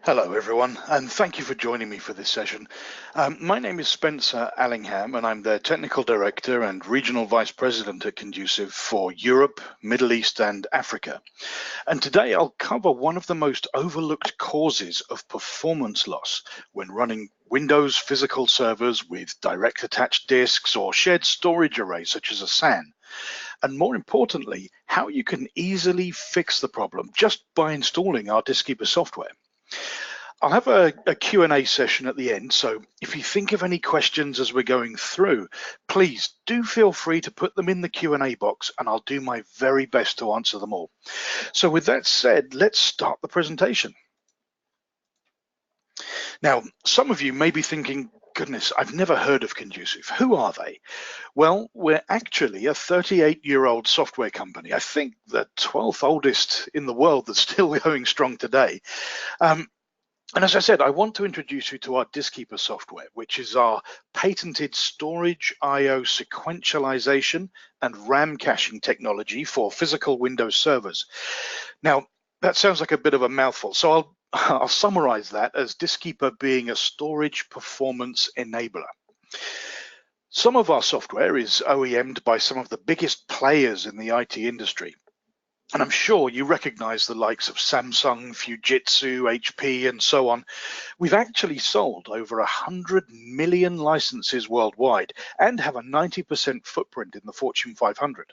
Hello everyone, and thank you for joining me for this session. My name is Spencer Allingham, and I'm the Technical Director and Regional Vice President at Conducive for Europe, Middle East and Africa. And today I'll cover one of the most overlooked causes of performance loss when running Windows physical servers with direct attached disks or shared storage arrays such as a SAN. And more importantly, how you can easily fix the problem just by installing our Diskeeper software. I'll have a Q&A session at the end, so if you think of any questions as we're going through, please do feel free to put them in the Q&A box and I'll do my very best to answer them all. So with that said, let's start the presentation. Now, some of you may be thinking, goodness, I've never heard of Conducive. Who are they? Well, we're actually a 38-year-old software company. I think the 12th oldest in the world that's still going strong today. And as I said, I want to introduce you to our Diskeeper software, which is our patented storage I/O sequentialization and RAM caching technology for physical Windows servers. Now, that sounds like a bit of a mouthful, so I'll summarize that as Diskeeper being a storage performance enabler. Some of our software is OEM'd by some of the biggest players in the IT industry. And I'm sure you recognize the likes of Samsung, Fujitsu, HP, and so on. We've actually sold over 100 million licenses worldwide and have a 90% footprint in the Fortune 500.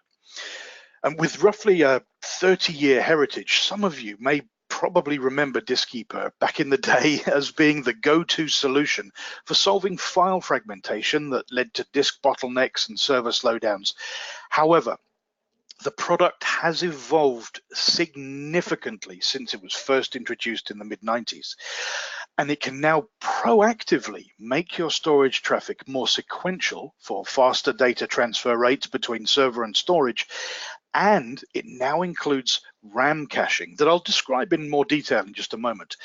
And with roughly a 30-year heritage, some of you may probably remember Diskeeper back in the day as being the go-to solution for solving file fragmentation that led to disk bottlenecks and server slowdowns. However, the product has evolved significantly since it was first introduced in the mid-90s, and it can now proactively make your storage traffic more sequential for faster data transfer rates between server and storage, and it now includes RAM caching that I'll describe in more detail in just a moment.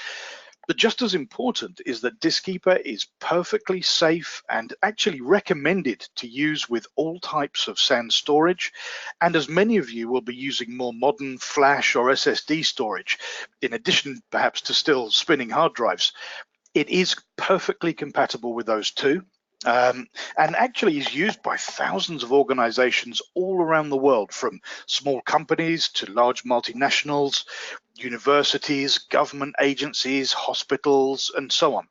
But just as important is that Diskeeper is perfectly safe and actually recommended to use with all types of SAN storage. And as many of you will be using more modern flash or SSD storage, in addition perhaps to still spinning hard drives, it is perfectly compatible with those too. And actually is used by thousands of organizations all around the world, from small companies to large multinationals, universities, government agencies, hospitals, and so on.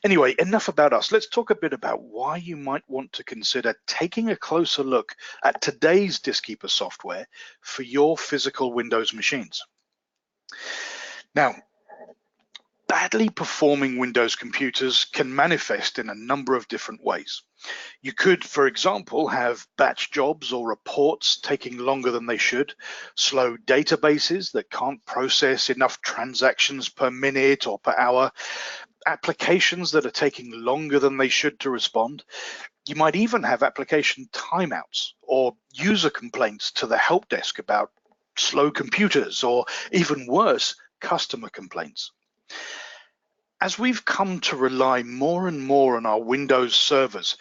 Anyway, enough about us. Let's talk a bit about why you might want to consider taking a closer look at today's Diskeeper software for your physical Windows machines. Now, badly performing Windows computers can manifest in a number of different ways. You could, for example, have batch jobs or reports taking longer than they should, slow databases that can't process enough transactions per minute or per hour, applications that are taking longer than they should to respond. You might even have application timeouts or user complaints to the help desk about slow computers, or even worse, customer complaints. As we've come to rely more and more on our Windows servers,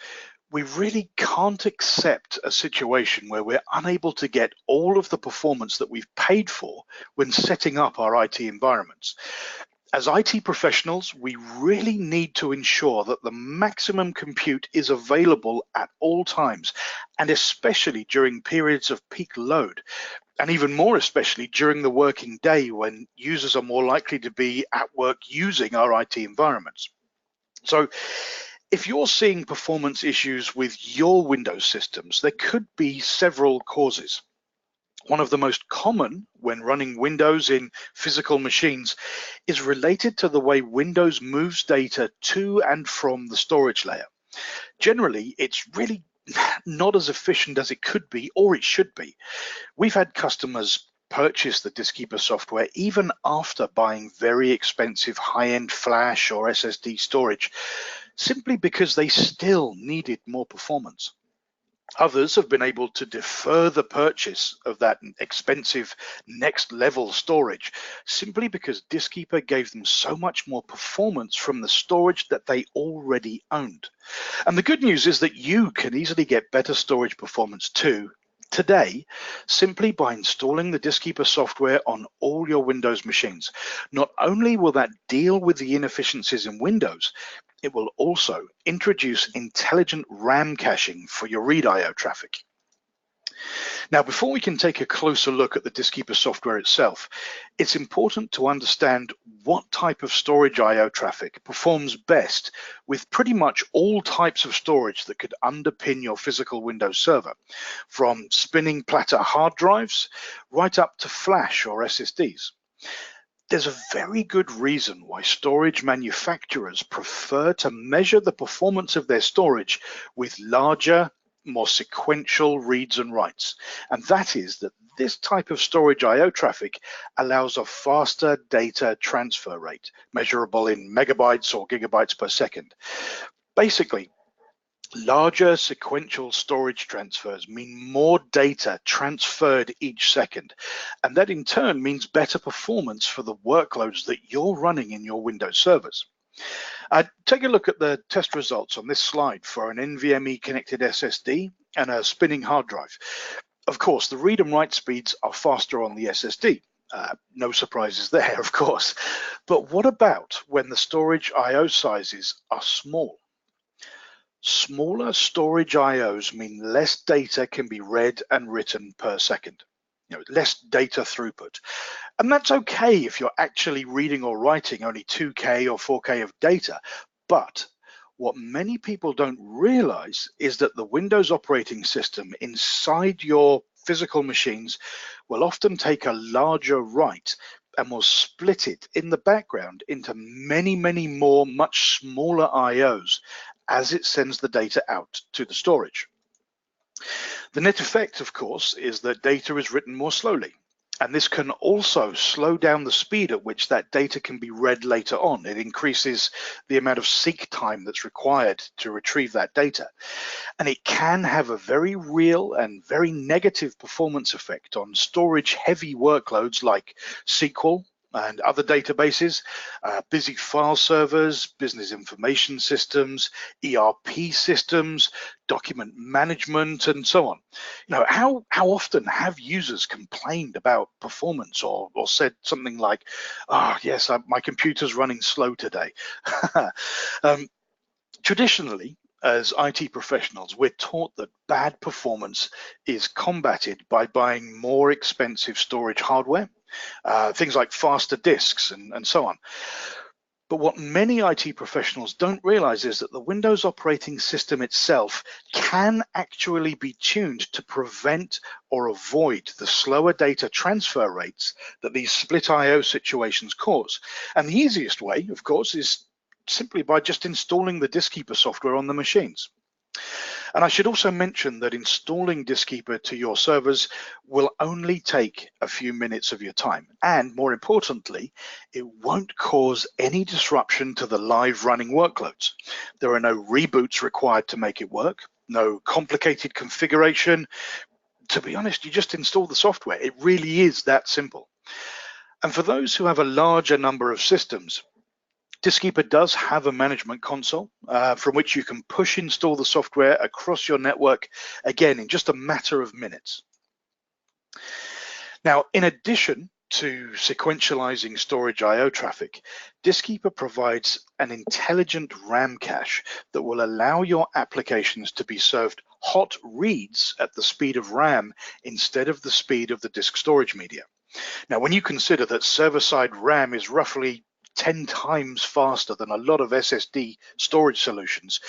we really can't accept a situation where we're unable to get all of the performance that we've paid for when setting up our IT environments. As IT professionals, we really need to ensure that the maximum compute is available at all times, and especially during periods of peak load, and even more especially during the working day when users are more likely to be at work using our IT environments. So if you're seeing performance issues with your Windows systems, there could be several causes. One of the most common when running Windows in physical machines is related to the way Windows moves data to and from the storage layer. Generally, it's really not as efficient as it could be or it should be. We've had customers purchase the Diskeeper software even after buying very expensive high-end flash or SSD storage, simply because they still needed more performance. Others have been able to defer the purchase of that expensive next level storage simply because Diskeeper gave them so much more performance from the storage that they already owned. And the good news is that you can easily get better storage performance too today simply by installing the Diskeeper software on all your Windows machines. Not only will that deal with the inefficiencies in Windows, it will also introduce intelligent RAM caching for your read I/O traffic. Now, before we can take a closer look at the Diskeeper software itself, it's important to understand what type of storage I/O traffic performs best with pretty much all types of storage that could underpin your physical Windows server, from spinning platter hard drives right up to flash or SSDs. There's a very good reason why storage manufacturers prefer to measure the performance of their storage with larger, more sequential reads and writes. And that is that this type of storage I/O traffic allows a faster data transfer rate, measurable in megabytes or gigabytes per second. Basically, larger sequential storage transfers mean more data transferred each second, and that in turn means better performance for the workloads that you're running in your Windows servers. Take a look at the test results on this slide for an NVMe connected SSD and a spinning hard drive. Of course, the read and write speeds are faster on the SSD. No surprises there, of course. But what about when the storage I/O sizes are small? Smaller storage I/Os mean less data can be read and written per second, less data throughput. And that's okay if you're actually reading or writing only 2K or 4K of data. But what many people don't realize is that the Windows operating system inside your physical machines will often take a larger write and will split it in the background into many, many more much smaller I/Os as it sends the data out to the storage. The net effect, of course, is that data is written more slowly. And this can also slow down the speed at which that data can be read later on. It increases the amount of seek time that's required to retrieve that data. And it can have a very real and very negative performance effect on storage heavy workloads like SQL and other databases, busy file servers, business information systems, ERP systems, document management, and so on. How often have users complained about performance or said something like, "Oh, yes, my computer's running slow today"? Traditionally, as IT professionals, we're taught that bad performance is combated by buying more expensive storage hardware, things like faster disks and so on. But what many IT professionals don't realize is that the Windows operating system itself can actually be tuned to prevent or avoid the slower data transfer rates that these split I/O situations cause. And the easiest way, of course, is simply by just installing the Diskeeper software on the machines. And I should also mention that installing Diskeeper to your servers will only take a few minutes of your time. And more importantly, it won't cause any disruption to the live running workloads. There are no reboots required to make it work, no complicated configuration. To be honest, you just install the software. It really is that simple. And for those who have a larger number of systems, Diskeeper does have a management console from which you can push install the software across your network, again, in just a matter of minutes. Now, in addition to sequentializing storage I/O traffic, Diskeeper provides an intelligent RAM cache that will allow your applications to be served hot reads at the speed of RAM instead of the speed of the disk storage media. Now, when you consider that server-side RAM is roughly 10 times faster than a lot of SSD storage solutions,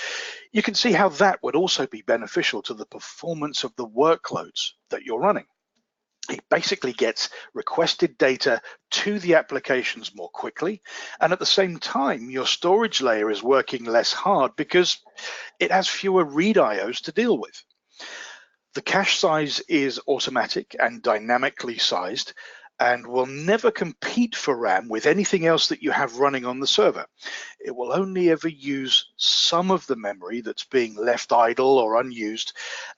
you can see how that would also be beneficial to the performance of the workloads that you're running. It basically gets requested data to the applications more quickly, and at the same time, your storage layer is working less hard because it has fewer read I/Os to deal with. The cache size is automatic and dynamically sized, and will never compete for RAM with anything else that you have running on the server. It will only ever use some of the memory that's being left idle or unused.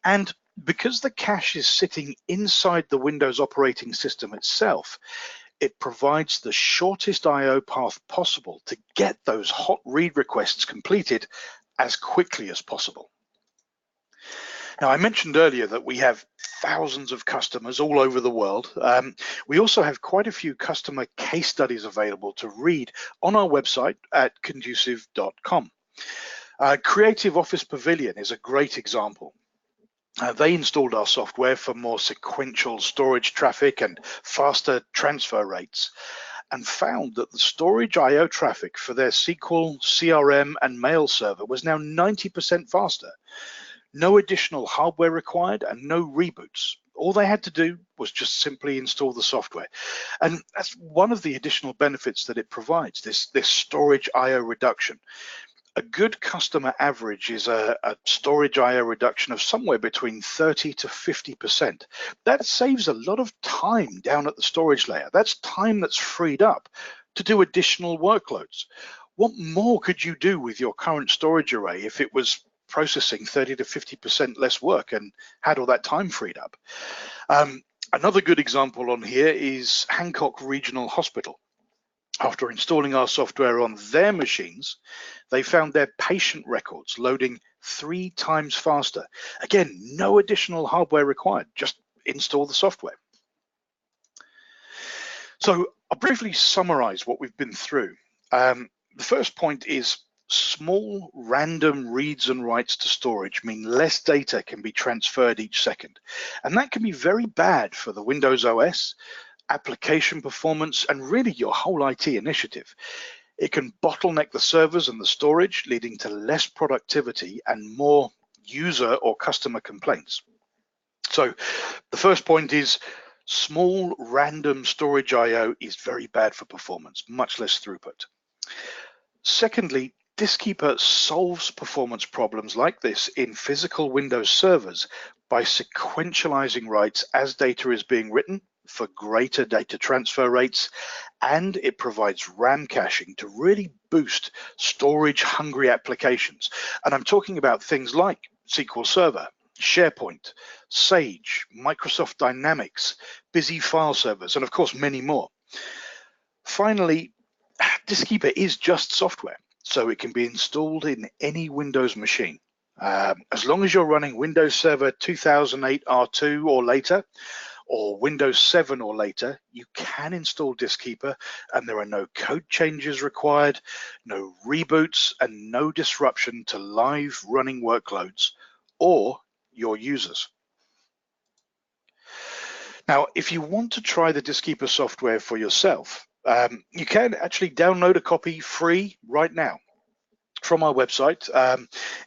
And because the cache is sitting inside the Windows operating system itself, it provides the shortest I/O path possible to get those hot read requests completed as quickly as possible. Now, I mentioned earlier that we have thousands of customers all over the world. We also have quite a few customer case studies available to read on our website at conducive.com. Creative Office Pavilion is a great example. They installed our software for more sequential storage traffic and faster transfer rates, and found that the storage I/O traffic for their SQL, CRM, and mail server was now 90% faster. No additional hardware required and no reboots. All they had to do was just simply install the software. And that's one of the additional benefits that it provides, this storage I/O reduction. A good customer average is a storage I/O reduction of somewhere between 30 to 50%. That saves a lot of time down at the storage layer. That's time that's freed up to do additional workloads. What more could you do with your current storage array if it was processing 30 to 50% less work and had all that time freed up? Another good example on here is Hancock Regional Hospital. After installing our software on their machines, they found their patient records loading 3 times faster. Again, no additional hardware required, just install the software. So I'll briefly summarize what we've been through. The first point is small random reads and writes to storage mean less data can be transferred each second. And that can be very bad for the Windows OS, application performance, and really your whole IT initiative. It can bottleneck the servers and the storage, leading to less productivity and more user or customer complaints. So the first point is small random storage I/O is very bad for performance, much less throughput. Secondly, Diskeeper solves performance problems like this in physical Windows servers by sequentializing writes as data is being written for greater data transfer rates, and it provides RAM caching to really boost storage-hungry applications. And I'm talking about things like SQL Server, SharePoint, Sage, Microsoft Dynamics, busy file servers, and of course many more. Finally, Diskeeper is just software, so it can be installed in any Windows machine. As long as you're running Windows Server 2008 R2 or later, or Windows 7 or later, you can install Diskeeper, and there are no code changes required, no reboots, and no disruption to live running workloads or your users. Now, if you want to try the Diskeeper software for yourself, you can actually download a copy free right now from our website.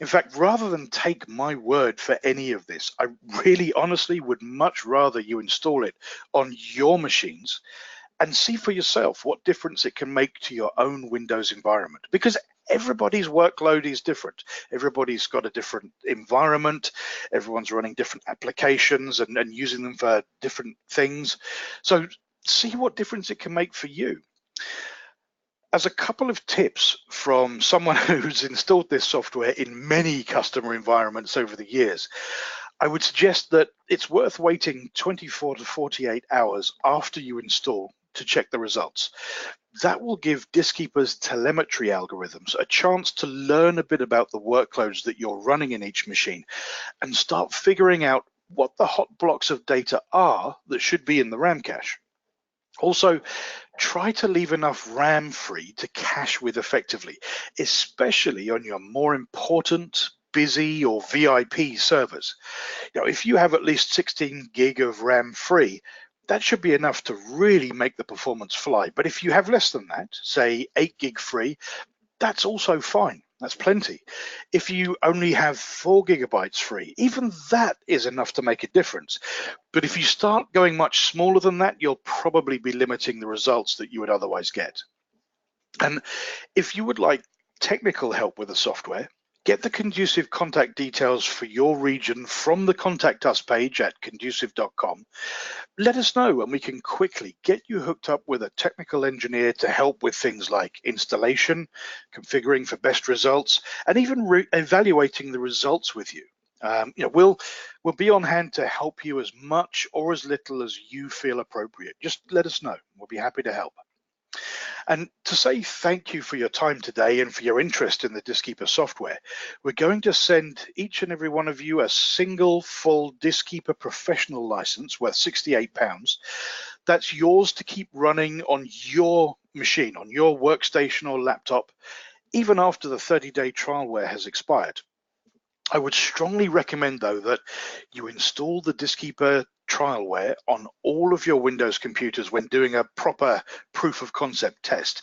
In fact, rather than take my word for any of this, I really honestly would much rather you install it on your machines and see for yourself what difference it can make to your own Windows environment, because everybody's workload is different. Everybody's got a different environment. Everyone's running different applications and using them for different things. So see what difference it can make for you. As a couple of tips from someone who's installed this software in many customer environments over the years, I would suggest that it's worth waiting 24 to 48 hours after you install to check the results. That will give Diskeeper's telemetry algorithms a chance to learn a bit about the workloads that you're running in each machine and start figuring out what the hot blocks of data are that should be in the RAM cache. Also, try to leave enough RAM free to cache with effectively, especially on your more important, busy, or VIP servers. If you have at least 16 gig of RAM free, that should be enough to really make the performance fly. But if you have less than that, say 8 gig free, that's also fine. That's plenty. If you only have 4 gigabytes free, even that is enough to make a difference. But if you start going much smaller than that, you'll probably be limiting the results that you would otherwise get. And if you would like technical help with the software, get the Conducive contact details for your region from the Contact Us page at conducive.com. Let us know and we can quickly get you hooked up with a technical engineer to help with things like installation, configuring for best results, and even evaluating the results with you. We'll be on hand to help you as much or as little as you feel appropriate. Just let us know. We'll be happy to help. And to say thank you for your time today and for your interest in the Diskeeper software, we're going to send each and every one of you a single full Diskeeper professional license worth £68. That's yours to keep running on your machine, on your workstation or laptop, even after the 30-day trialware has expired. I would strongly recommend, though, that you install the Diskeeper trialware on all of your Windows computers when doing a proper proof of concept test.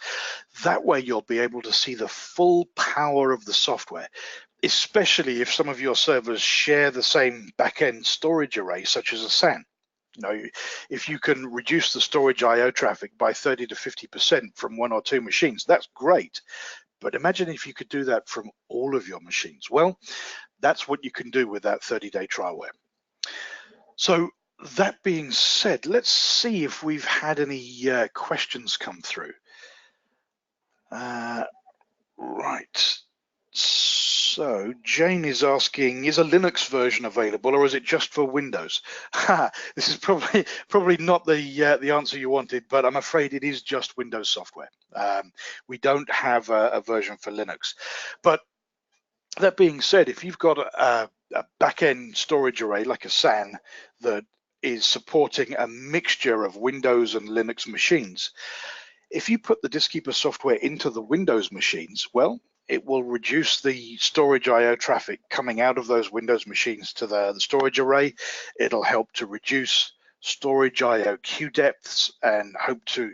That way you'll be able to see the full power of the software, especially if some of your servers share the same back-end storage array, such as a SAN. You know, if you can reduce the storage I/O traffic by 30 to 50% from one or two machines, that's great. But imagine if you could do that from all of your machines. Well, that's what you can do with that 30-day trialware. So that being said, let's see if we've had any questions come through. Right. So Jane is asking, is a Linux version available, or is it just for Windows? This is probably not the answer you wanted, but I'm afraid it is just Windows software. We don't have a version for Linux. But that being said, if you've got a back-end storage array like a SAN that is supporting a mixture of Windows and Linux machines, if you put the Diskeeper software into the Windows machines, well, it will reduce the storage I/O traffic coming out of those Windows machines to the storage array. It'll help to reduce storage I/O queue depths and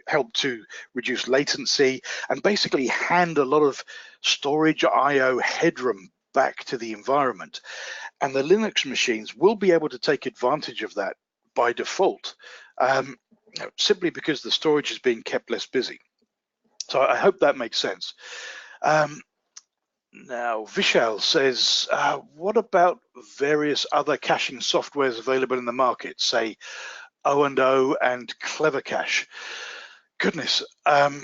help to reduce latency and basically hand a lot of storage I/O headroom back to the environment. And the Linux machines will be able to take advantage of that by default, simply because the storage is being kept less busy. So I hope that makes sense. Now, Vishal says, what about various other caching softwares available in the market, say O&O and Clever Cache? Goodness. Oh,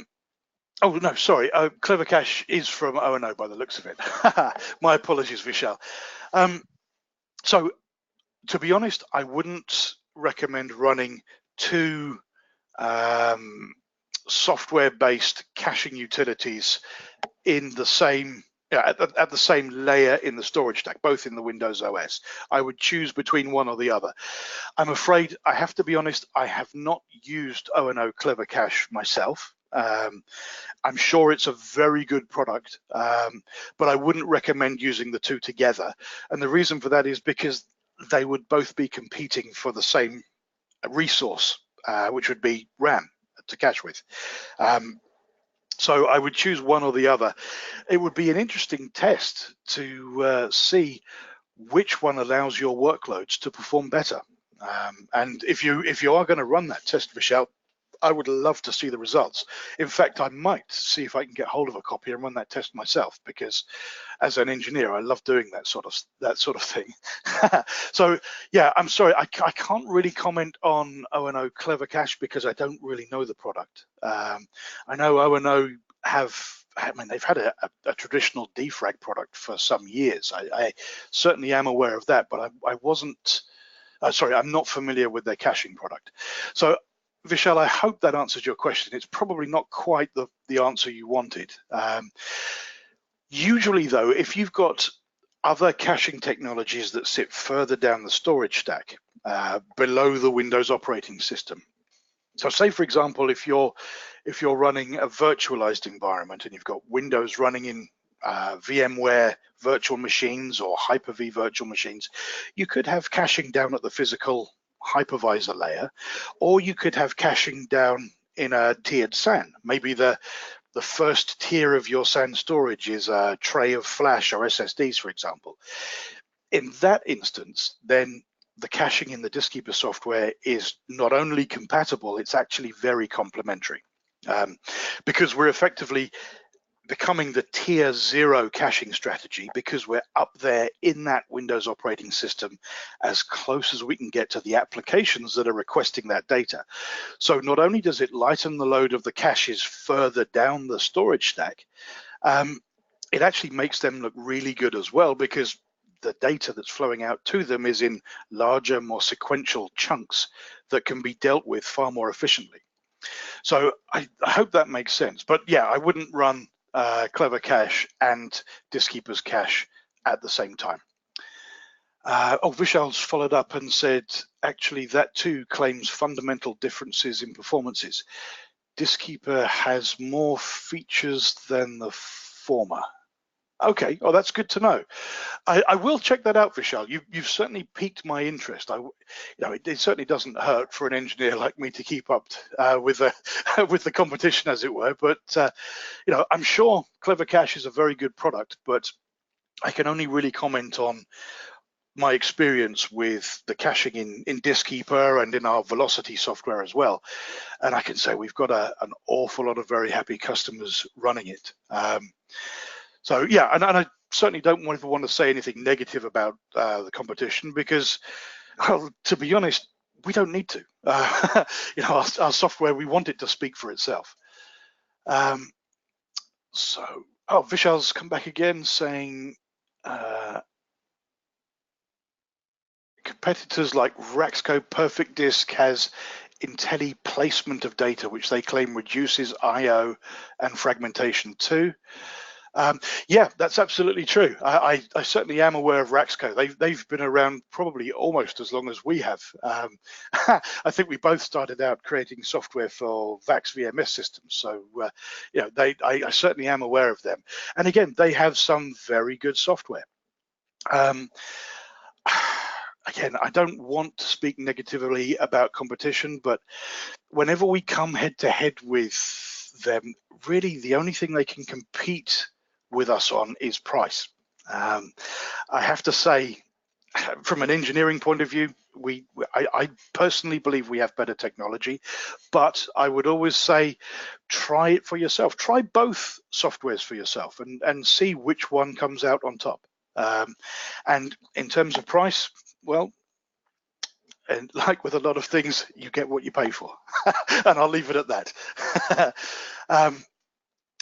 no, sorry. Clever Cache is from O&O by the looks of it. My apologies, Vishal. So, to be honest, I wouldn't recommend running two software-based caching utilities in the same at the same layer in the storage stack, both in the Windows OS. I would choose between one or the other. I'm afraid I have to be honest, I have not used O&O Clever Cache myself. I'm sure it's a very good product, but I wouldn't recommend using the two together. And the reason for that is because they would both be competing for the same resource, which would be RAM to cache with. So I would choose one or the other. It would be an interesting test to see which one allows your workloads to perform better. And if you are going to run that test, Michelle, I would love to see the results. In fact, I might see if I can get hold of a copy and run that test myself, because as an engineer, I love doing that sort of thing. So yeah, I'm sorry, I can't really comment on O&O Clever Cache because I don't really know the product. I know O&O they've had a traditional defrag product for some years. I certainly am aware of that, but I wasn't. Sorry, I'm not familiar with their caching product. So Vishal, I hope that answers your question. It's probably not quite the answer you wanted. Usually though, if you've got other caching technologies that sit further down the storage stack, below the Windows operating system. So say, for example, if you're running a virtualized environment and you've got Windows running in VMware virtual machines or Hyper-V virtual machines, you could have caching down at the physical hypervisor layer, or you could have caching down in a tiered SAN. Maybe the first tier of your SAN storage is a tray of flash or SSDs, for example. In that instance, then the caching in the Diskeeper software is not only compatible, it's actually very complementary, because we're effectively becoming the tier 0 caching strategy, because we're up there in that Windows operating system as close as we can get to the applications that are requesting that data. So not only does it lighten the load of the caches further down the storage stack, it actually makes them look really good as well, because the data that's flowing out to them is in larger, more sequential chunks that can be dealt with far more efficiently. So I hope that makes sense. But yeah, I wouldn't run Clever Cache and Diskeeper's cache at the same time. Vishal's followed up and said, actually, that too claims fundamental differences in performances. Diskeeper has more features than the former. Okay, oh, that's good to know. I will check that out, Vishal. You've certainly piqued my interest. It certainly doesn't hurt for an engineer like me to keep up with the with the competition, as it were. But I'm sure Clever Cache is a very good product, but I can only really comment on my experience with the caching in Diskeeper and in our Velocity software as well. And I can say we've got an awful lot of very happy customers running it. So yeah, and I certainly don't want to say anything negative about the competition because, well, to be honest, we don't need to. Our software, we want it to speak for itself. Vishal's come back again saying competitors like Raxco Perfect Disk has Intelli placement of data, which they claim reduces I/O and fragmentation too. Yeah, that's absolutely true. I certainly am aware of Raxco. They've been around probably almost as long as we have. I think we both started out creating software for VAX VMS systems. So, I certainly am aware of them. And again, they have some very good software. Again, I don't want to speak negatively about competition, but whenever we come head to head with them, really the only thing they can compete with us on is price. I have to say, from an engineering point of view, I personally believe we have better technology, but I would always say, try it for yourself. Try both softwares for yourself and see which one comes out on top. And in terms of price, well, and like with a lot of things, you get what you pay for. And I'll leave it at that.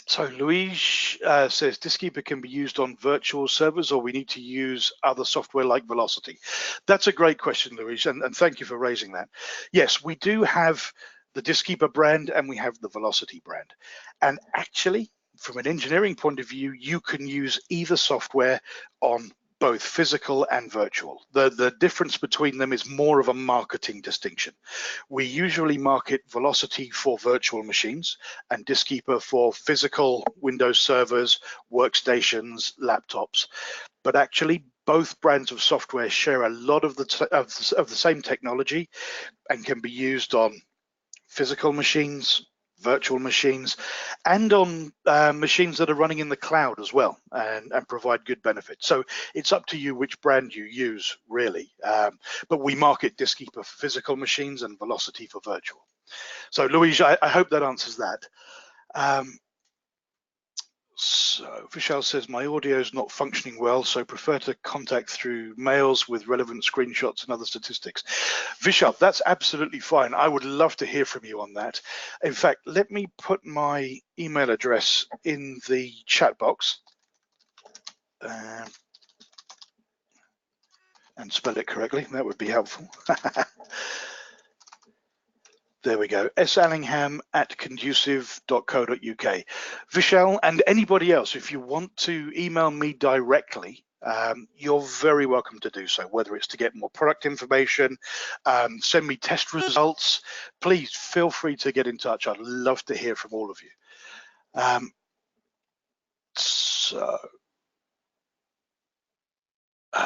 So Louise says, Diskeeper can be used on virtual servers or we need to use other software like Velocity? That's a great question, Louise, and thank you for raising that. Yes, we do have the Diskeeper brand and we have the Velocity brand. And actually, from an engineering point of view, you can use either software on both physical and virtual. The difference between them is more of a marketing distinction. We usually market Velocity for virtual machines and Diskeeper for physical Windows servers, workstations, laptops. But actually, both brands of software share a lot of the same technology and can be used on physical machines, virtual machines, and on machines that are running in the cloud as well, and provide good benefits. So it's up to you which brand you use, really. But we market Diskeeper for physical machines and Velocity for virtual. So Louise, I hope that answers that. So Vishal says, my audio is not functioning well, so prefer to contact through mails with relevant screenshots and other statistics. Vishal, that's absolutely fine. I would love to hear from you on that. In fact, let me put my email address in the chat box and spell it correctly. That would be helpful. There we go, sallingham@conducive.co.uk. Vishal, and anybody else, if you want to email me directly, you're very welcome to do so, whether it's to get more product information, send me test results, please feel free to get in touch. I'd love to hear from all of you.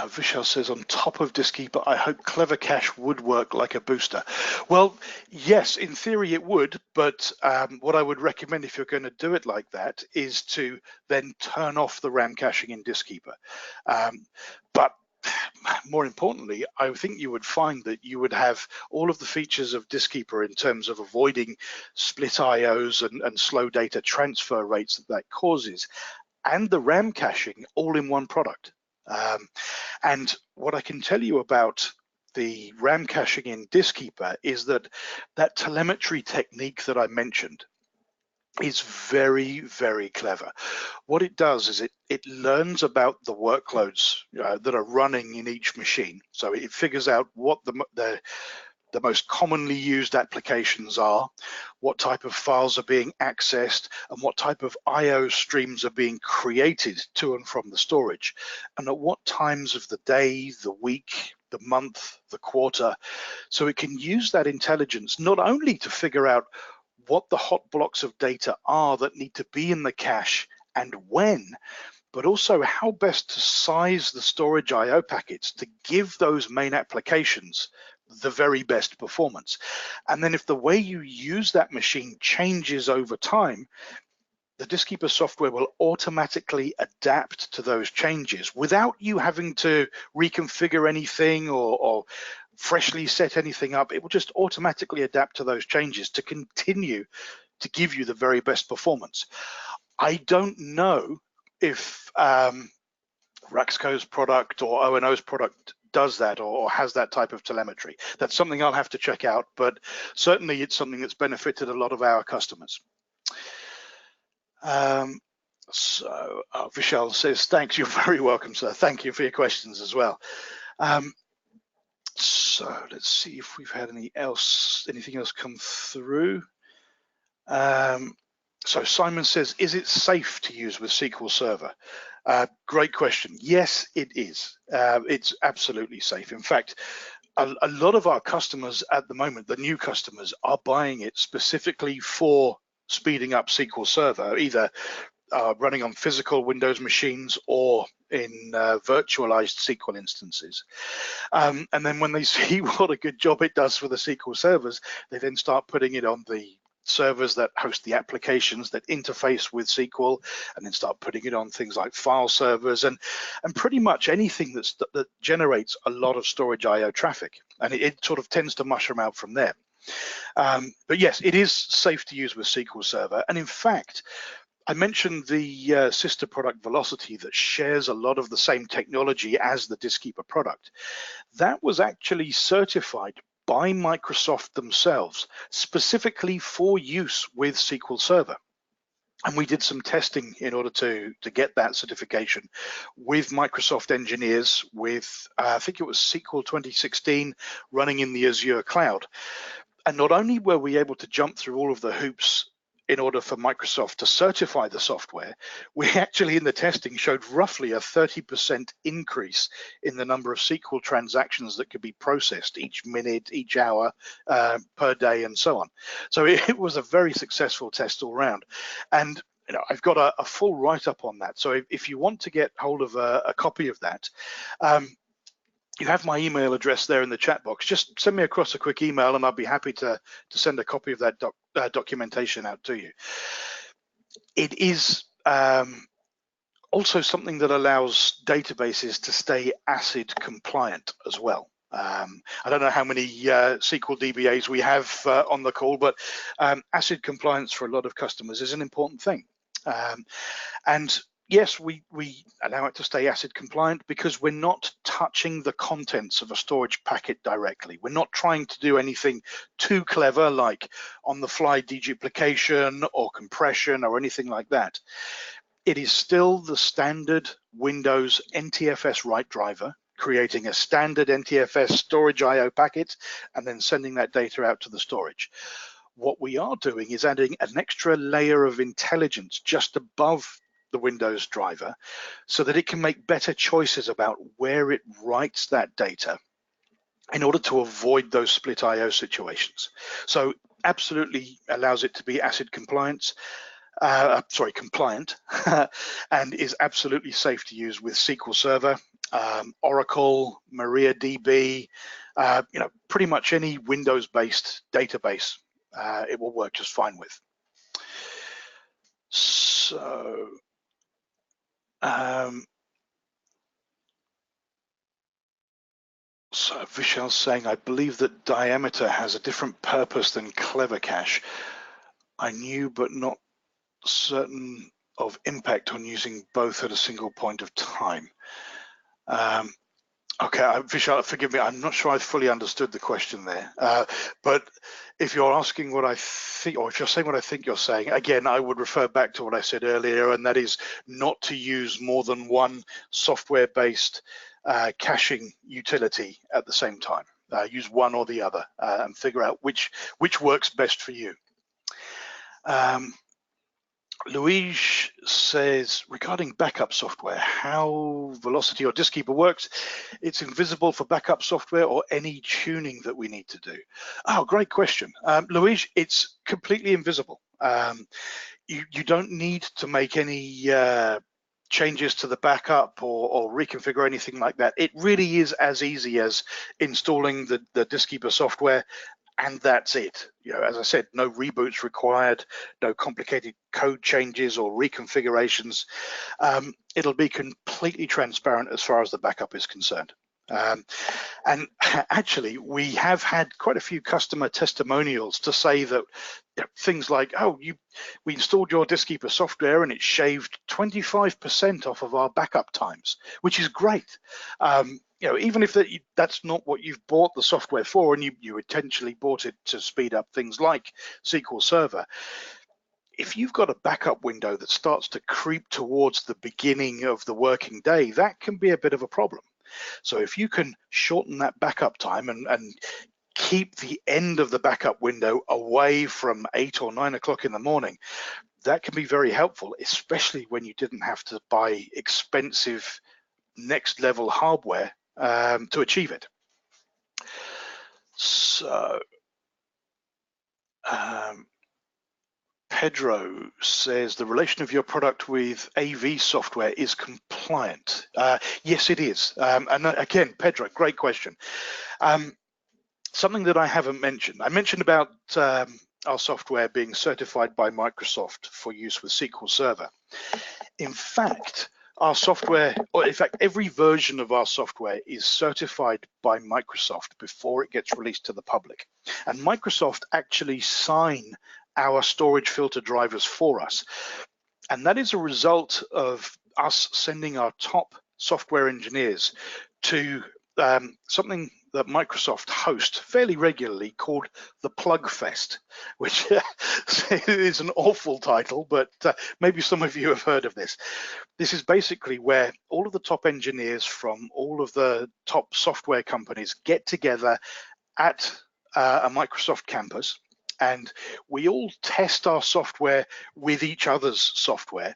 Vishal says, on top of Diskeeper, I hope Clever Cache would work like a booster. Well, yes, in theory it would, but what I would recommend if you're going to do it like that is to then turn off the RAM caching in Diskeeper. But more importantly, I think you would find that you would have all of the features of Diskeeper in terms of avoiding split IOs and slow data transfer rates that causes, and the RAM caching all in one product. And what I can tell you about the RAM caching in Diskeeper is that telemetry technique that I mentioned is very, very clever. What it does is it learns about the workloads that are running in each machine. So it figures out what the the most commonly used applications are, what type of files are being accessed, and what type of IO streams are being created to and from the storage, and at what times of the day, the week, the month, the quarter. So it can use that intelligence not only to figure out what the hot blocks of data are that need to be in the cache and when, but also how best to size the storage IO packets to give those main applications the very best performance. And then if the way you use that machine changes over time, the Diskeeper software will automatically adapt to those changes without you having to reconfigure anything or freshly set anything up. It will just automatically adapt to those changes to continue to give you the very best performance. I don't know if Raxco's product or O&O's product does that or has that type of telemetry. That's something I'll have to check out, but certainly it's something that's benefited a lot of our customers. Vishal says, thanks, you're very welcome, sir. Thank you for your questions as well. So let's see if we've had anything else come through. So Simon says, is it safe to use with SQL Server? Great question. Yes, it is. It's absolutely safe. In fact, a lot of our customers at the moment, the new customers, are buying it specifically for speeding up SQL Server, either running on physical Windows machines or in virtualized SQL instances. And then when they see what a good job it does for the SQL servers, they then start putting it on the servers that host the applications that interface with SQL, and then start putting it on things like file servers and pretty much anything that generates a lot of storage IO traffic. And it sort of tends to mushroom out from there. But yes, it is safe to use with SQL Server. And in fact, I mentioned the sister product Velocity that shares a lot of the same technology as the Diskeeper product. That was actually certified by Microsoft themselves, specifically for use with SQL Server. And we did some testing in order to get that certification with Microsoft engineers with, I think it was SQL 2016 running in the Azure cloud. And not only were we able to jump through all of the hoops in order for Microsoft to certify the software, we actually in the testing showed roughly a 30% increase in the number of SQL transactions that could be processed each minute, each hour, per day, and so on. So it was a very successful test all round. And I've got a full write-up on that. So if you want to get hold of a copy of that, you have my email address there in the chat box. Just send me across a quick email and I'll be happy to send a copy of that documentation out to you. It is also something that allows databases to stay ACID compliant as well. I don't know how many SQL DBAs we have on the call, but ACID compliance for a lot of customers is an important thing. And yes, we allow it to stay ACID compliant because we're not touching the contents of a storage packet directly. We're not trying to do anything too clever like on-the-fly deduplication or compression or anything like that. It is still the standard Windows NTFS write driver, creating a standard NTFS storage IO packet and then sending that data out to the storage. What we are doing is adding an extra layer of intelligence just above the Windows driver so that it can make better choices about where it writes that data in order to avoid those split IO situations. So absolutely allows it to be ACID compliant and is absolutely safe to use with SQL Server, Oracle, MariaDB, pretty much any Windows-based database it will work just fine with. So so Vishal's saying, I believe that diameter has a different purpose than clever cache. I knew but not certain of impact on using both at a single point of time. Okay, Vishal, forgive me, I'm not sure I fully understood the question there. But if you're asking what I think, or if you're saying what I think you're saying, again, I would refer back to what I said earlier, and that is not to use more than one software-based caching utility at the same time. Use one or the other and figure out which works best for you. Louise says, regarding backup software, how Velocity or Diskeeper works, it's invisible for backup software or any tuning that we need to do. Oh, great question. Louise, it's completely invisible. You don't need to make any changes to the backup or reconfigure anything like that. It really is as easy as installing the Diskeeper software, and that's it. You know, as I said, no reboots required, no complicated code changes or reconfigurations. It'll be completely transparent as far as the backup is concerned. And actually, we have had quite a few customer testimonials to say that, you know, things like, oh, we installed your Diskeeper software and it shaved 25% off of our backup times, which is great. You know, even if that's not what you've bought the software for, and you intentionally bought it to speed up things like SQL Server, if you've got a backup window that starts to creep towards the beginning of the working day, that can be a bit of a problem. So if you can shorten that backup time and keep the end of the backup window away from 8 or 9 o'clock in the morning, that can be very helpful, especially when you didn't have to buy expensive next level hardware to achieve it. So Pedro says the relation of your product with AV software is compliant. Yes, it is. And again, Pedro, great question. Something that I haven't mentioned. I mentioned about our software being certified by Microsoft for use with SQL Server. In fact, our software, or in fact, every version of our software is certified by Microsoft before it gets released to the public. And Microsoft actually sign our storage filter drivers for us. And that is a result of us sending our top software engineers to something that Microsoft hosts fairly regularly called the Plug Fest, which is an awful title, but maybe some of you have heard of this. This is basically where all of the top engineers from all of the top software companies get together at a Microsoft campus, and we all test our software with each other's software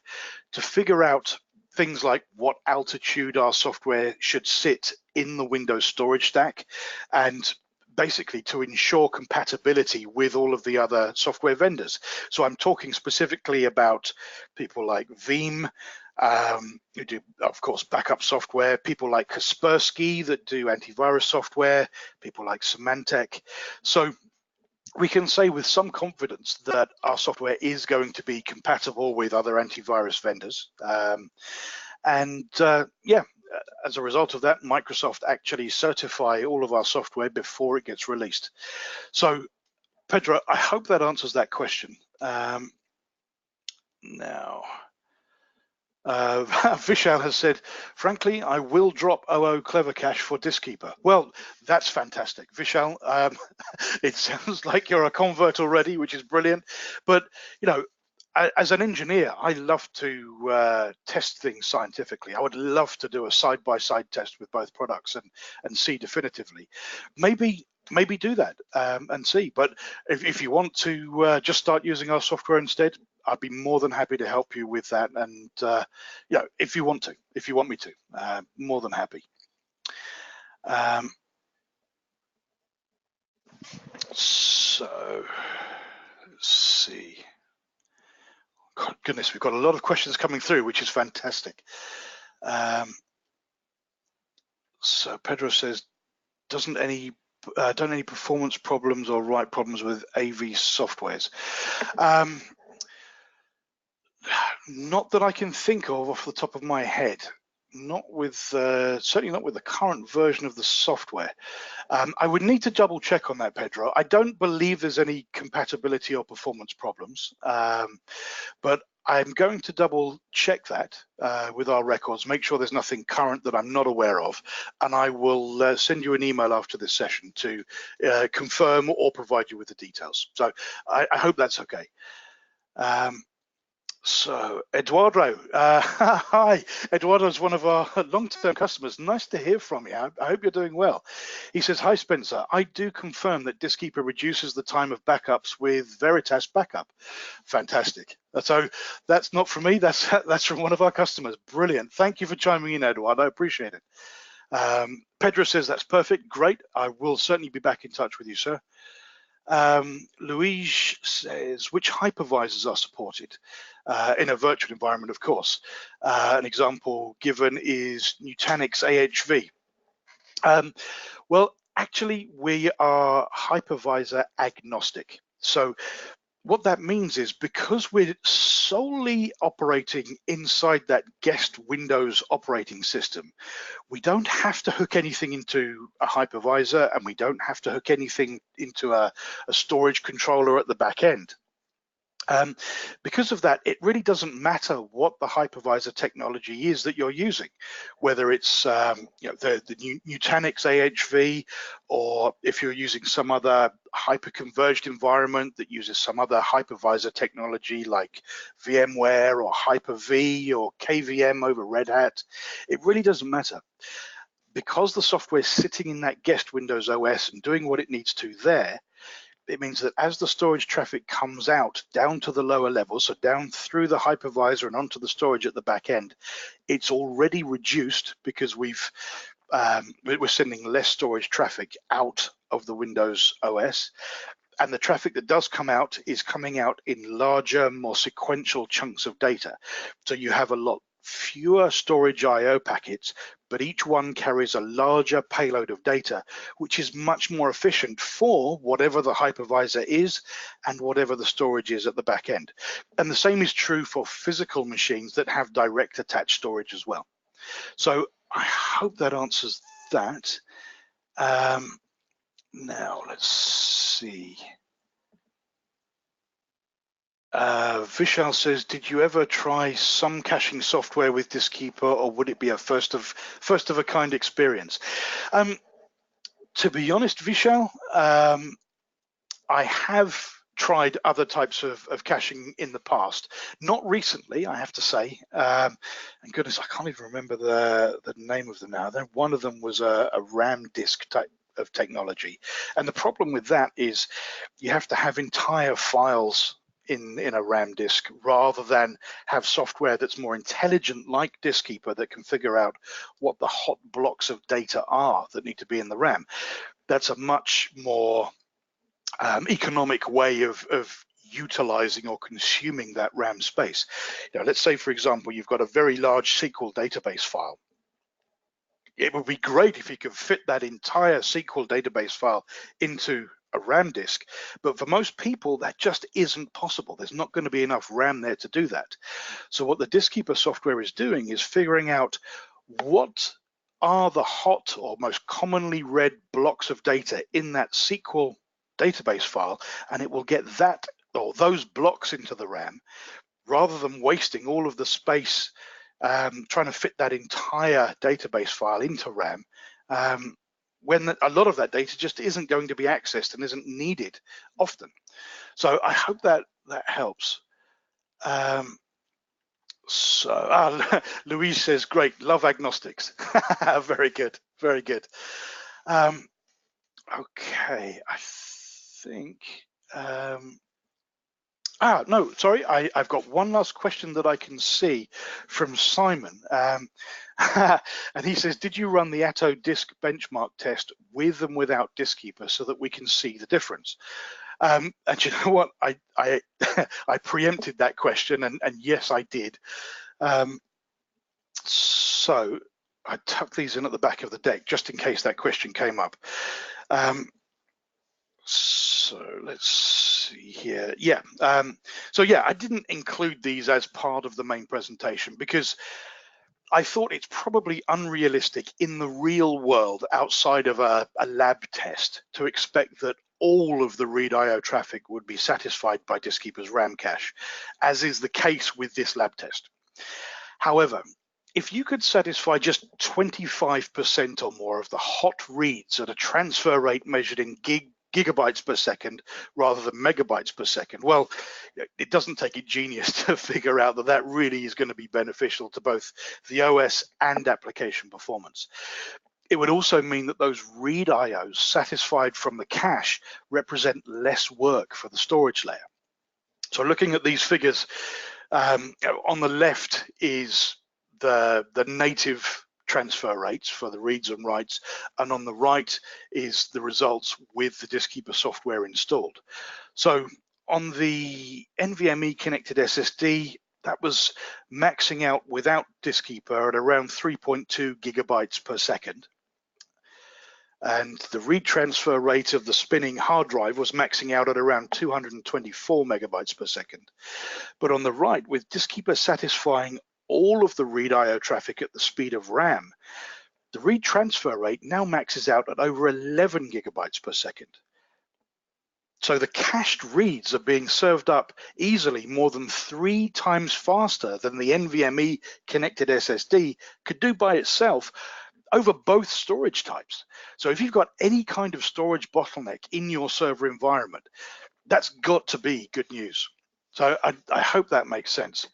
to figure out things like what altitude our software should sit in the Windows storage stack, and basically to ensure compatibility with all of the other software vendors. So I'm talking specifically about people like Veeam, who do, of course, backup software, people like Kaspersky that do antivirus software, people like Symantec. So we can say with some confidence that our software is going to be compatible with other antivirus vendors. Yeah, as a result of that, Microsoft actually certify all of our software before it gets released. So, Pedro, I hope that answers that question. Now, Vishal has said, frankly, I will drop OO Clever Cache for Diskeeper. Well, that's fantastic, Vishal. It sounds like you're a convert already, which is brilliant. But, you know, as an engineer, I love to test things scientifically. I would love to do a side-by-side test with both products and see definitively. Maybe do that and see. But if you want to just start using our software instead, I'd be more than happy to help you with that. And you know, if you want me to, more than happy. So let's see. God, goodness, we've got a lot of questions coming through, which is fantastic. So Pedro says, don't any performance problems or write problems with AV softwares? Not that I can think of off the top of my head. Not with, certainly not with the current version of the software. I would need to double check on that, Pedro. I don't believe there's any compatibility or performance problems, but I'm going to double check that with our records, make sure there's nothing current that I'm not aware of, and I will send you an email after this session to confirm or provide you with the details. So I hope that's okay. So, Eduardo, hi. Eduardo is one of our long-term customers. Nice to hear from you. I hope you're doing well. He says, hi, Spencer. I do confirm that Diskeeper reduces the time of backups with Veritas Backup. Fantastic. So that's not from me. That's from one of our customers. Brilliant. Thank you for chiming in, Eduardo. I appreciate it. Pedro says, that's perfect. Great. I will certainly be back in touch with you, sir. Louise says, which hypervisors are supported in a virtual environment, of course. An example given is Nutanix AHV. Well, actually, we are hypervisor agnostic. So what that means is because we're solely operating inside that guest Windows operating system, we don't have to hook anything into a hypervisor, and we don't have to hook anything into a storage controller at the back end. Because of that, it really doesn't matter what the hypervisor technology is that you're using, whether it's the Nutanix AHV, or if you're using some other hyper-converged environment that uses some other hypervisor technology like VMware or Hyper-V or KVM over Red Hat. It really doesn't matter. Because the software is sitting in that guest Windows OS and doing what it needs to there, it means that as the storage traffic comes out down to the lower level, so down through the hypervisor and onto the storage at the back end, it's already reduced because we're sending less storage traffic out of the Windows OS. And the traffic that does come out is coming out in larger, more sequential chunks of data. So you have a lot fewer storage IO packets, but each one carries a larger payload of data, which is much more efficient for whatever the hypervisor is and whatever the storage is at the back end. And the same is true for physical machines that have direct attached storage as well. So I hope that answers that. Now let's see. Vishal says, did you ever try some caching software with Diskeeper, or would it be a first of a kind experience? To be honest, Vishal, I have tried other types of caching in the past, not recently, I have to say. And goodness, I can't even remember the name of them now. One of them was a RAM disk type of technology. And the problem with that is you have to have entire files in a RAM disk rather than have software that's more intelligent like Diskeeper that can figure out what the hot blocks of data are that need to be in the RAM. That's a much more economic way of utilizing or consuming that RAM space. Let's say, for example, you've got a very large SQL database file. It would be great if you could fit that entire SQL database file into a RAM disk, but for most people that just isn't possible. There's not going to be enough RAM there to do that. So what the Diskeeper software is doing is figuring out what are the hot or most commonly read blocks of data in that SQL database file, and it will get that or those blocks into the RAM rather than wasting all of the space trying to fit that entire database file into RAM, when a lot of that data just isn't going to be accessed and isn't needed often. So I hope that helps. Louise says, great, love agnostics. Very good, very good. Okay, I think, no, sorry, I've got one last question that I can see from Simon. And he says, did you run the Atto disk benchmark test with and without Diskeeper so that we can see the difference? And you know what, I preempted that question, and yes, I did. So I tucked these in at the back of the deck just in case that question came up. So let's see here. Yeah. So yeah, I didn't include these as part of the main presentation because I thought it's probably unrealistic in the real world outside of a lab test to expect that all of the read IO traffic would be satisfied by Diskeeper's RAM cache, as is the case with this lab test. However, if you could satisfy just 25% or more of the hot reads at a transfer rate measured in gigabytes per second rather than megabytes per second. Well, it doesn't take a genius to figure out that that really is going to be beneficial to both the OS and application performance. It would also mean that those read IOs satisfied from the cache represent less work for the storage layer. So looking at these figures, on the left is the native transfer rates for the reads and writes, and on the right is the results with the Diskeeper software installed. So on the NVMe connected SSD, that was maxing out without Diskeeper at around 3.2 gigabytes per second. And the read transfer rate of the spinning hard drive was maxing out at around 224 megabytes per second. But on the right, with Diskeeper satisfying all of the read IO traffic at the speed of RAM, the read transfer rate now maxes out at over 11 gigabytes per second. So the cached reads are being served up easily more than 3 times faster than the NVMe connected SSD could do by itself over both storage types. So if you've got any kind of storage bottleneck in your server environment, that's got to be good news. So I hope that makes sense.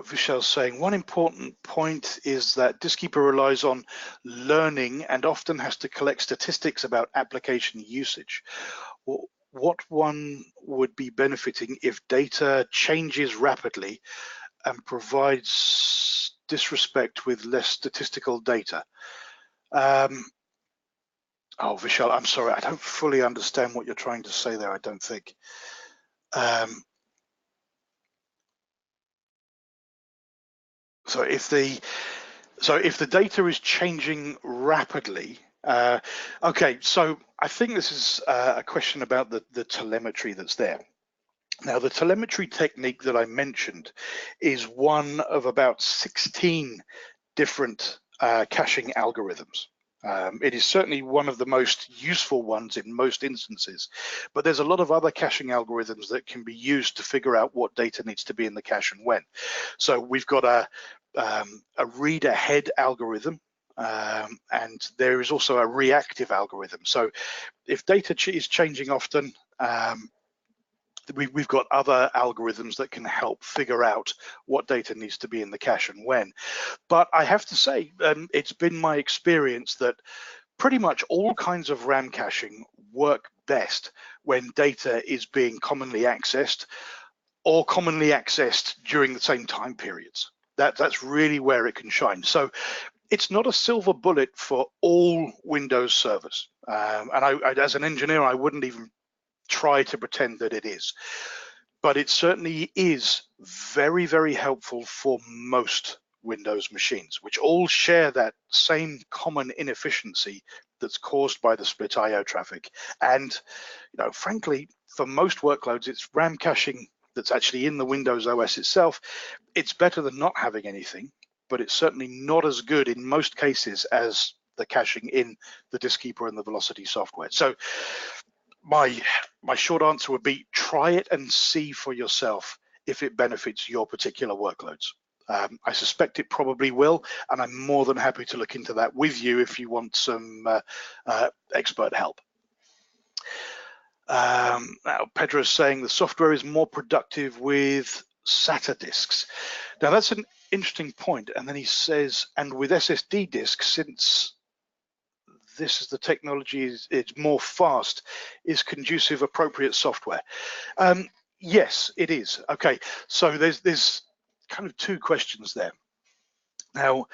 Vishal's saying, one important point is that Diskeeper relies on learning and often has to collect statistics about application usage. What one would be benefiting if data changes rapidly and provides disrespect with less statistical data? Oh, Vishal, I'm sorry, I don't fully understand what you're trying to say there, I don't think. So if the data is changing rapidly, okay, so I think this is a question about the telemetry that's there. Now, the telemetry technique that I mentioned is one of about 16 different caching algorithms. It is certainly one of the most useful ones in most instances, but there's a lot of other caching algorithms that can be used to figure out what data needs to be in the cache and when. So we've got a read ahead algorithm, and there is also a reactive algorithm. So if data is changing often, we've got other algorithms that can help figure out what data needs to be in the cache and when. But I have to say, it's been my experience that pretty much all kinds of RAM caching work best when data is being commonly accessed or commonly accessed during the same time periods. That's really where it can shine. So it's not a silver bullet for all Windows servers. And I, as an engineer, I wouldn't even try to pretend that it is, but it certainly is very, very helpful for most Windows machines, which all share that same common inefficiency that's caused by the split IO traffic. And, you know, frankly, for most workloads, it's RAM caching that's actually in the Windows OS itself. It's better than not having anything, but it's certainly not as good in most cases as the caching in the Diskeeper and the Velocity software. So my short answer would be try it and see for yourself if it benefits your particular workloads. I suspect it probably will, and I'm more than happy to look into that with you if you want some expert help. Now, Pedro's saying the software is more productive with SATA disks. Now, that's an interesting point. And then he says, and with SSD disks, since this is the technology, it's more fast, is conducive appropriate software? Yes, it is. Okay, so there's kind of two questions there. Now,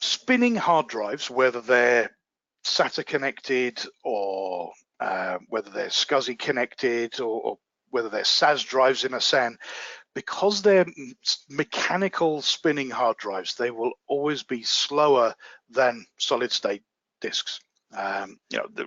spinning hard drives, whether they're SATA connected or whether they're SCSI connected or whether they're SAS drives in a SAN, because they're mechanical spinning hard drives, they will always be slower than solid state disks. You know, the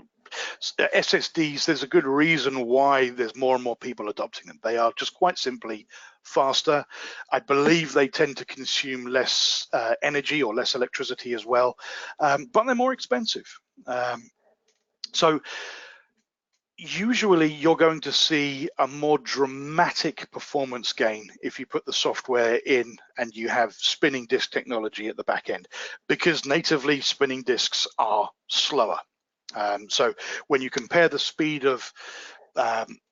SSDs, there's a good reason why there's more and more people adopting them. They are just quite simply faster. I believe they tend to consume less energy or less electricity as well, but they're more expensive. So usually you're going to see a more dramatic performance gain if you put the software in and you have spinning disk technology at the back end, because natively spinning disks are slower. So when you compare the speed of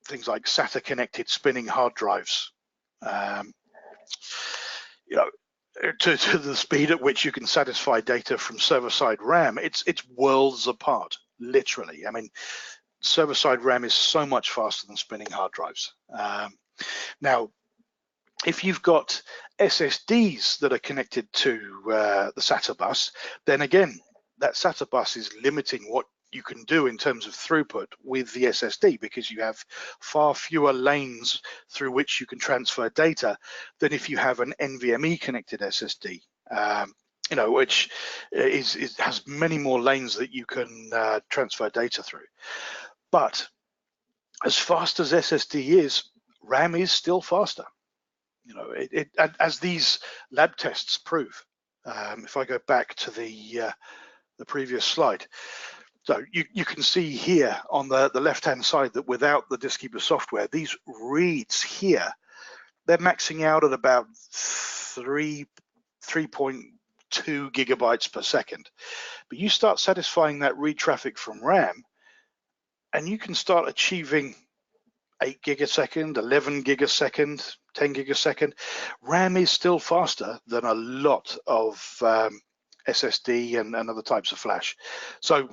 things like SATA connected spinning hard drives, you know, to the speed at which you can satisfy data from server-side RAM, it's worlds apart, literally. I mean, server-side RAM is so much faster than spinning hard drives. Now, if you've got SSDs that are connected to the SATA bus, then again, that SATA bus is limiting what you can do in terms of throughput with the SSD, because you have far fewer lanes through which you can transfer data than if you have an NVMe connected SSD. Which has many more lanes that you can transfer data through. But as fast as SSD is, RAM is still faster. As these lab tests prove. If I go back to the previous slide, so you can see here on the left-hand side that without the Diskeeper software, these reads here, they're maxing out at about 3.2 gigabytes per second. But you start satisfying that read traffic from RAM, and you can start achieving 8 gigasecond, 11 gigasecond, 10 gigasecond. RAM is still faster than a lot of SSD and other types of flash. So,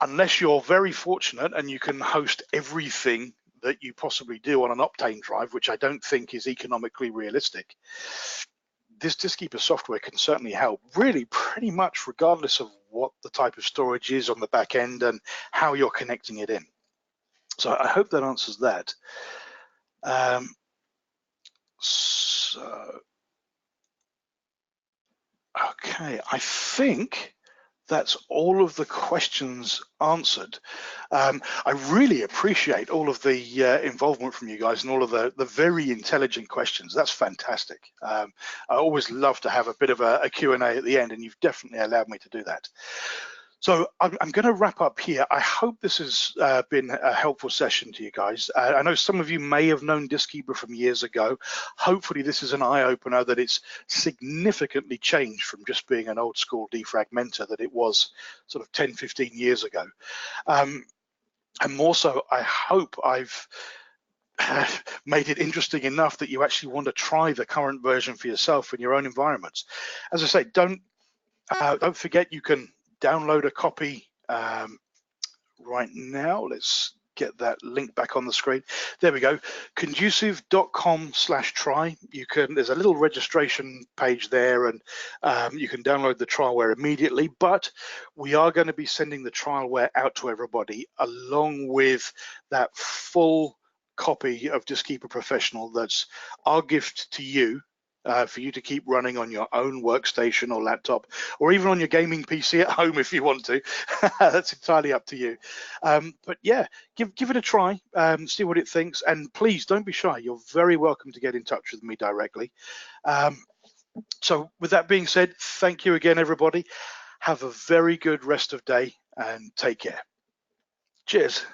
unless you're very fortunate and you can host everything that you possibly do on an Optane drive, which I don't think is economically realistic, this Diskeeper software can certainly help, really pretty much regardless of what the type of storage is on the back end and how you're connecting it in. So I hope that answers that. Okay, I think that's all of the questions answered. I really appreciate all of the involvement from you guys and all of the very intelligent questions. That's fantastic. I always love to have a bit of a Q&A at the end, and you've definitely allowed me to do that. So I'm going to wrap up here. I hope this has been a helpful session to you guys. I know some of you may have known Diskeeper from years ago. Hopefully this is an eye-opener that it's significantly changed from just being an old school defragmenter that it was sort of 10, 15 years ago. And more so, I hope I've made it interesting enough that you actually want to try the current version for yourself in your own environments. As I say, don't forget you can download a copy right now. Let's get that link back on the screen. There we go. Conducive.com/try. There's a little registration page there, and you can download the trialware immediately. But we are going to be sending the trialware out to everybody along with that full copy of Diskeeper Professional. That's our gift to you. For you to keep running on your own workstation or laptop, or even on your gaming PC at home if you want to. That's entirely up to you. But yeah, give it a try, see what it thinks, and please don't be shy. You're very welcome to get in touch with me directly. So with that being said, thank you again, everybody. Have a very good rest of day and take care. Cheers.